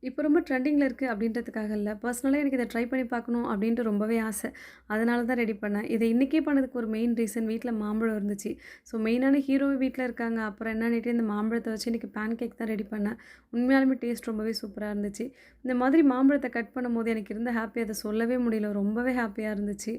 இப்போ ரொம்ப ட்ரெண்டிங்கில இருக்கு அப்படின்றதுக்காக இல்ல. பர்சனலா எனக்கு இத ட்ரை பண்ணி பார்க்கணும் அப்படின்ட்டு ரொம்பவே ஆசை. அதனால தான் ரெடி பண்ணேன். இத இன்னைக்கே பண்ணதுக்கு ஒரு மெயின் ரீசன் வீட்ல மாம்பழம் இருந்துச்சு. ஸோ மெயினான ஹீரோவே வீட்ல இருக்காங்க. அப்புறம் என்னன்னுட்டு இந்த மாம்பழத்த வச்சு இன்னைக்கு பேன் கேக் தான் ரெடி பண்ணேன். உண்மையாலுமே டேஸ்ட் ரொம்பவே சூப்பரா இருந்துச்சு. இந்த மாதிரி மாம்பழத்த கட் பண்ணும்போது எனக்கு இருந்த ஹாப்பி அத சொல்லவே முடியல. ரொம்பவே ஹாப்பியா இருந்துச்சு.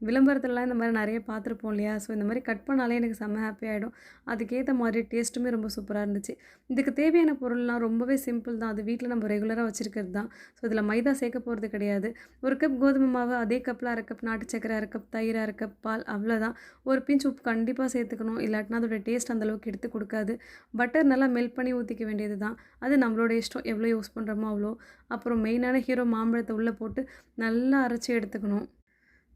விளம்பரத்துலலாம் இந்த மாரி நெறைய பார்த்துருப்போம் இல்லையா? ஸோ இந்த மாரி கட் பண்ணாலே எனக்கு செம்ம ஹாப்பி ஆயிடும். அதுக்கேத்த மாதிரி டேஸ்ட்டுமே ரொம்ப சூப்பரா இருந்துச்சு. இதுக்கு தேவையான பொருள்லாம் ரொம்பவே சிம்பிள் தான். அது வீட்ல நம்ம ரெகுலரா வச்சிருக்கிறது தான். ஸோ இதில மைதா சேர்க்க போறது கிடையாது. 1 கப் கோதுமை மாவு, அதே கப்ல 1/2 கப் நாட்டு சர்க்கரை, 1/2 கப் தயிர், 1/2 கப் பால் அவ்வளோதான். ஒரு பிஞ்ச் உப்பு கண்டிப்பா சேர்த்துக்கணும். இல்லாட்டினா அதோட டேஸ்ட் அந்த அளவுக்கு எடுத்து குடுக்காது. பட்டர் நல்லா மெல்ட் பண்ணி ஊத்திக்க வேண்டியது தான். அது நம்மளோட இஷ்டம். எவ்வளோ யூஸ் பண்றோமோ அவ்வளோ. அப்புறம் மெயினான ஹீரோ மாம்பழத்த உள்ள போட்டு நல்லா அரைச்சு எடுத்துக்கணும்.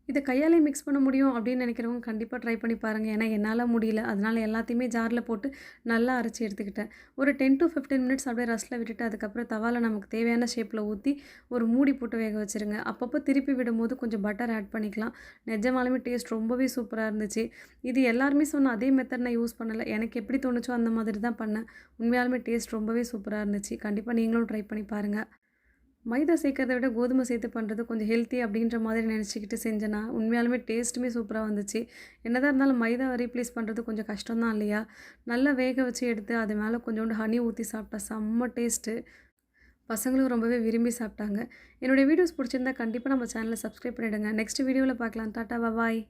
இத கையாலே மிக்ஸ் பண்ண முடியும் அப்படின்னு நினைக்கிறவங்க கண்டிப்பா ட்ரை பண்ணி பாருங்க. ஏன்னா என்னால முடியல. அதனால எல்லாத்தையுமே ஜார்ல போட்டு நல்லா அரைச்சு எடுத்துக்கிட்டேன். ஒரு 10 டூ 15 மினிட்ஸ் அப்படியே ரெஸ்ட்ல விட்டுட்டு அதுக்கப்புறம் தவால நமக்கு தேவையான ஷேப்ல ஊத்தி ஒரு மூடி போட்டு வேக வச்சுருங்க. அப்பப்போ திருப்பி விடும்போது கொஞ்சம் பட்டர் ஆட் பண்ணிக்கலாம். நிஜமாலுமே டேஸ்ட் ரொம்பவே சூப்பரா இருந்துச்சு. இது எல்லாருமே சொன்ன அதே மெத்தட் நான் யூஸ் பண்ணல. எனக்கு எப்படி தோணுச்சோ அந்த மாதிரி தான் பண்ணேன். உண்மையாலுமே டேஸ்ட் ரொம்பவே சூப்பரா இருந்துச்சு. கண்டிப்பா நீங்களும் ட்ரை பண்ணி பாருங்க. மைதா சேர்க்கிறத விட கோதுமை சேர்த்து பண்ணுறது கொஞ்சம் ஹெல்த்தி அப்படின்ற மாதிரி நினச்சிக்கிட்டு செஞ்சேன்னா, உண்மையாலுமே டேஸ்ட்டுமே சூப்பரா வந்துச்சு. என்னதான் இருந்தாலும் மைதாவ ரீப்ளேஸ் பண்ணுறது கொஞ்சம் கஷ்டம் தான் இல்லையா? நல்லா வேக வச்சு எடுத்து அது மேலே கொஞ்சோண்டு ஹனி ஊத்தி சாப்பிட்டா செம்ம டேஸ்ட்டு. பசங்களும் ரொம்பவே விரும்பி சாப்பிட்டாங்க. என்னுடைய வீடியோஸ் பிடிச்சிருந்தா கண்டிப்பா நம்ம சேனல சப்ஸ்கிரைப் பண்ணிடுங்க. நெக்ஸ்ட் வீடியோல பார்க்கலாம். டாட்டா! பாய்.